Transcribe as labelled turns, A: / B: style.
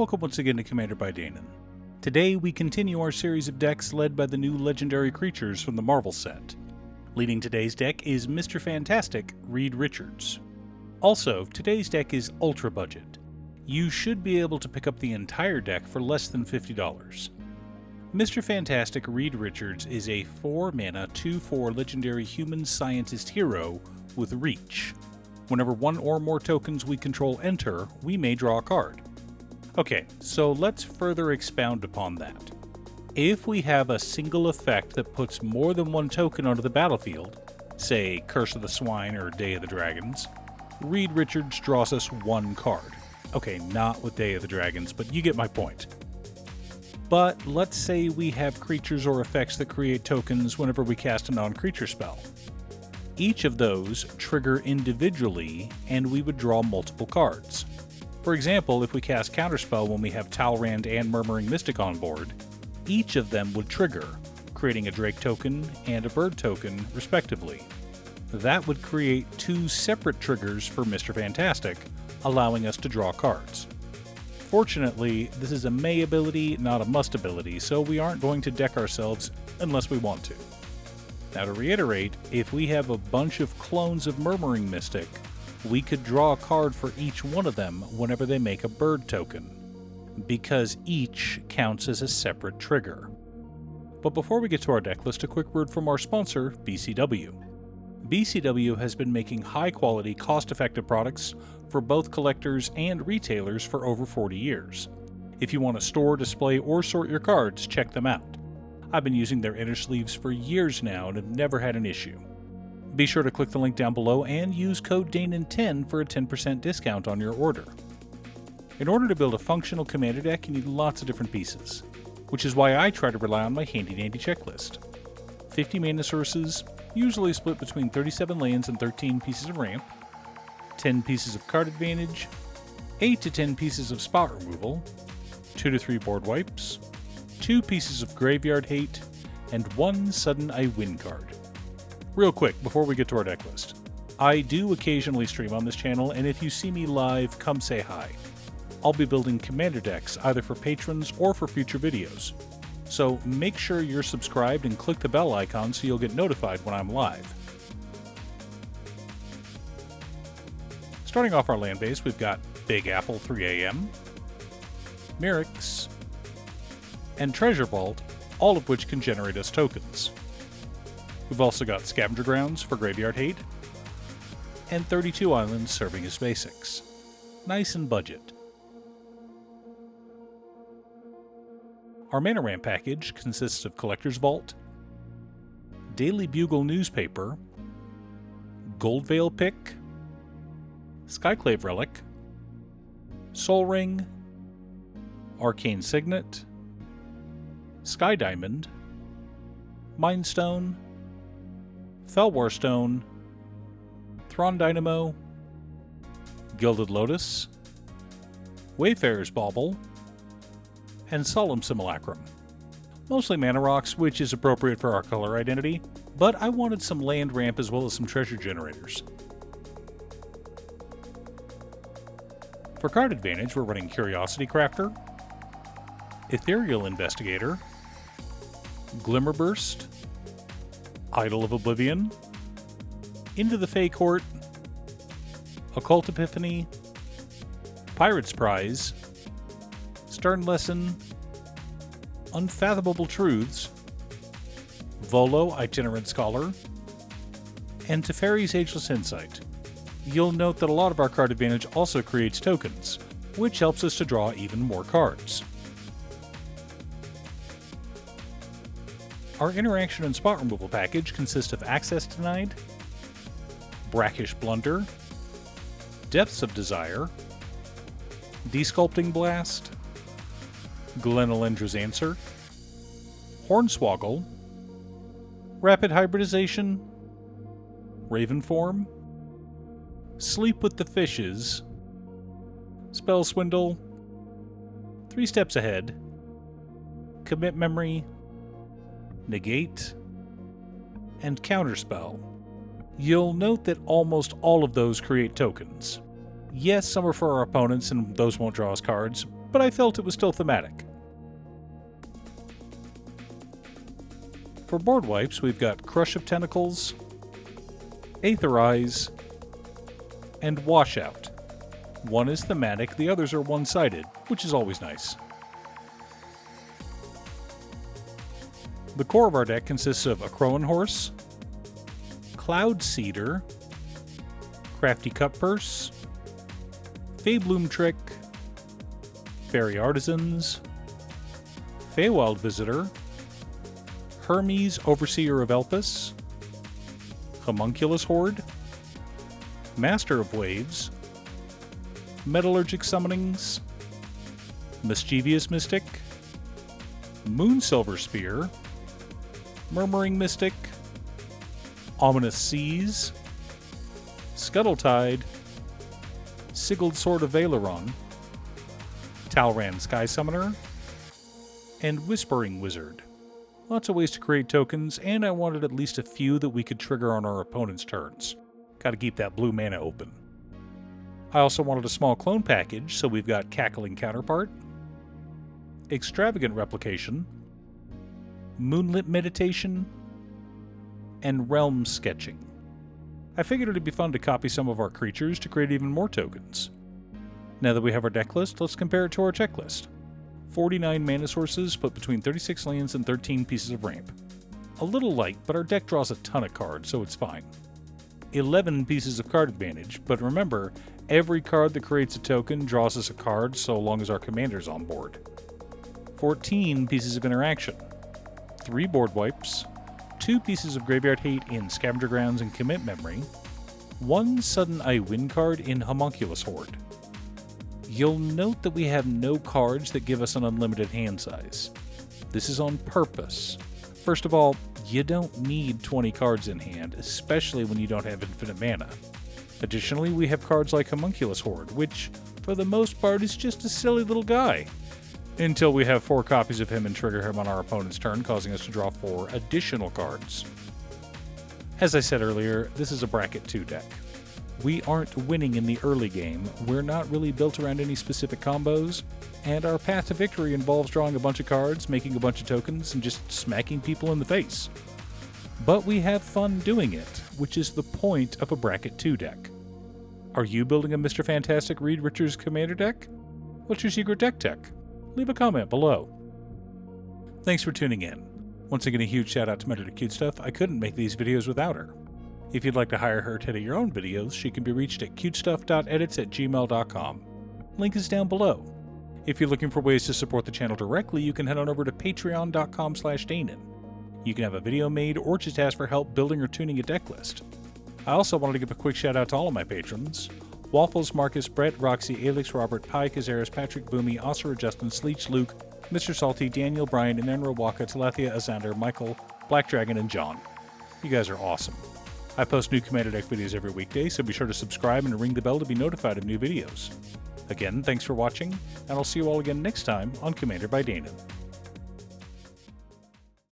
A: Welcome once again to Commander by Danon. Today we continue our series of decks led by the new legendary creatures from the Marvel set. Leading today's deck is Mr. Fantastic, Reed Richards. Also, today's deck is ultra budget. You should be able to pick up the entire deck for less than $50. Mr. Fantastic, Reed Richards is a 4-mana, 2/4 legendary human scientist hero with reach. Whenever one or more tokens we control enter, we may draw a card. Okay, so let's further expound upon that. If we have a single effect that puts more than one token onto the battlefield, say Curse of the Swine or Day of the Dragons, Reed Richards draws us one card. Okay, not with Day of the Dragons, but you get my point. But let's say we have creatures or effects that create tokens whenever we cast a non-creature spell. Each of those trigger individually, and we would draw multiple cards. For example, if we cast Counterspell when we have Talrand and Murmuring Mystic on board, each of them would trigger, creating a Drake token and a Bird token, respectively. That would create 2 separate triggers for Mr. Fantastic, allowing us to draw cards. Fortunately, this is a may ability, not a must ability, so we aren't going to deck ourselves unless we want to. Now to reiterate, if we have a bunch of clones of Murmuring Mystic, we could draw a card for each one of them whenever they make a Bird token, because each counts as a separate trigger. But before we get to our deck list, a quick word from our sponsor, BCW. BCW has been making high-quality, cost-effective products for both collectors and retailers for over 40 years. If you want to store, display, or sort your cards, check them out. I've been using their inner sleeves for years now and have never had an issue. Be sure to click the link down below and use code DANON10 for a 10% discount on your order. In order to build a functional commander deck, you need lots of different pieces, which is why I try to rely on my handy-dandy checklist. 50 mana sources, usually split between 37 lands and 13 pieces of ramp, 10 pieces of card advantage, 8 to 10 pieces of spot removal, 2 to 3 board wipes, 2 pieces of graveyard hate, and 1 sudden I win card. Real quick, before we get to our deck list, I do occasionally stream on this channel, and if you see me live, come say hi. I'll be building commander decks either for patrons or for future videos, so make sure you're subscribed and click the bell icon so you'll get notified when I'm live. Starting off our land base, we've got Big Apple 3am, Mirrex, and Treasure Vault, all of which can generate us tokens. We've also got Scavenger Grounds for Graveyard Hate, and 32 islands serving as basics. Nice and budget. Our Mana Ramp package consists of Collector's Vault, Daily Bugle Newspaper, Goldveil Pick, Skyclave Relic, Soul Ring, Arcane Signet, Sky Diamond, Mindstone, Felwar Stone, Thron Dynamo, Gilded Lotus, Wayfarer's Bauble, and Solemn Simulacrum. Mostly mana rocks, which is appropriate for our color identity, but I wanted some land ramp as well as some treasure generators. For card advantage, we're running Curiosity Crafter, Ethereal Investigator, Glimmerburst, Idol of Oblivion, Into the Fey Court, Occult Epiphany, Pirate's Prize, Stern Lesson, Unfathomable Truths, Volo Itinerant Scholar, and Teferi's Ageless Insight. You'll note that a lot of our card advantage also creates tokens, which helps us to draw even more cards. Our interaction and spot removal package consists of Access Denied, Brackish Blunder, Depths of Desire, Desculpting Blast, Glenalendra's Answer, Hornswoggle, Rapid Hybridization, Raven Form, Sleep with the Fishes, Spell Swindle, 3 Steps Ahead, Commit Memory, Negate, and Counterspell. You'll note that almost all of those create tokens. Yes, some are for our opponents and those won't draw us cards, but I felt it was still thematic. For board wipes, we've got Crush of Tentacles, Aetherize, and Washout. One is thematic, the others are one-sided, which is always nice. The core of our deck consists of a Crowan Horse, Cloud Cedar, Crafty Cutpurse, Feybloom Trick, Fairy Artisans, Feywild Visitor, Hermes, Overseer of Elpis, Homunculus Horde, Master of Waves, Metallurgic Summonings, Mischievous Mystic, Moonsilver Spear, Murmuring Mystic, Ominous Seas, Scuttletide, Sigiled Sword of Valeron, Talran Sky Summoner, and Whispering Wizard. Lots of ways to create tokens, and I wanted at least a few that we could trigger on our opponent's turns. Gotta keep that blue mana open. I also wanted a small clone package, so we've got Cackling Counterpart, Extravagant Replication, Moonlit Meditation, and Realm Sketching. I figured it'd be fun to copy some of our creatures to create even more tokens. Now that we have our deck list, let's compare it to our checklist. 49 mana sources split between 36 lands and 13 pieces of ramp. A little light, but our deck draws a ton of cards, so it's fine. 11 pieces of card advantage, but remember, every card that creates a token draws us a card so long as our commander's on board. 14 pieces of interaction. 3 board wipes, 2 pieces of graveyard hate in Scavenger Grounds and Commit Memory, 1 sudden I win card in Homunculus Horde. You'll note that we have no cards that give us an unlimited hand size. This is on purpose. First of all, you don't need 20 cards in hand, especially when you don't have infinite mana. Additionally, we have cards like Homunculus Horde, which, for the most part, is just a silly little guy. Until we have 4 copies of him and trigger him on our opponent's turn, causing us to draw 4 additional cards. As I said earlier, this is a Bracket 2 deck. We aren't winning in the early game, we're not really built around any specific combos, and our path to victory involves drawing a bunch of cards, making a bunch of tokens, and just smacking people in the face. But we have fun doing it, which is the point of a Bracket 2 deck. Are you building a Mr. Fantastic Reed Richards Commander deck? What's your secret deck tech? Leave a comment below. Thanks for tuning in. Once again, a huge shout out to my editor cutestuff. I couldn't make these videos without her. If you'd like to hire her to edit your own videos, she can be reached at cutestuff.edits@gmail.com. Link is down below. If you're looking for ways to support the channel directly, you can head on over to patreon.com/Danon. You can have a video made or just ask for help building or tuning a deck list. I also wanted to give a quick shout out to all of my patrons: Waffles, Marcus, Brett, Roxy, Alix, Robert, Pi, Kazaris, Patrick, Boomy, Osira, Justin, Sleech, Luke, Mr. Salty, Daniel, Brian, Inanra, Waka, Talathia, Azander, Michael, Black Dragon, and John. You guys are awesome. I post new Commander deck videos every weekday, so be sure to subscribe and ring the bell to be notified of new videos. Again, thanks for watching, and I'll see you all again next time on Commander by Danon.